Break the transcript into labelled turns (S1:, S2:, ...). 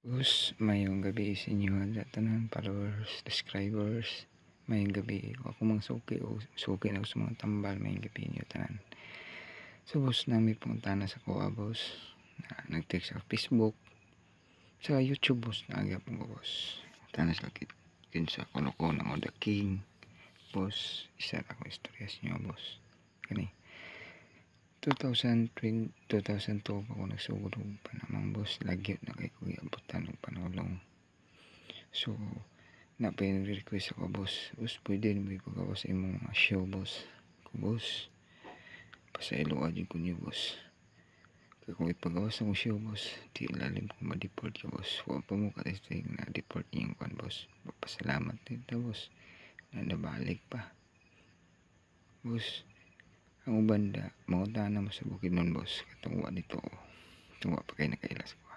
S1: Boss, mayong gabi sa inyo tanan followers, subscribers. Mayong gabi ako mang suki na sa mga tambal. Mayong gabi niyo tanan. So boss, nami punta na sa kuha boss. Nag-text sa Facebook, sa YouTube boss, naagap ko boss. Tanas lakit kinsa kono ng The King. Boss, isa ako istorya sa inyo boss. Kani 2002 pa ako nagsugod pa namang boss, lagyot na kay kuya abutan og panulong. So na-request ako boss, pwede mo ko gawa sa imong mga show boss. Boss, pasaylo aja ko niyo boss. Kaya kung ipagawa sa mong show boss, di lalim ko ma-deport ka boss. Huwag pa mo ka-testing na deport niyo kan boss. Papasalamat din ta boss na nabalik pa boss. Ang banda, mga na mo sa bukid nun boss. Katungwa dito, tungwa pa kayo nakailas ko.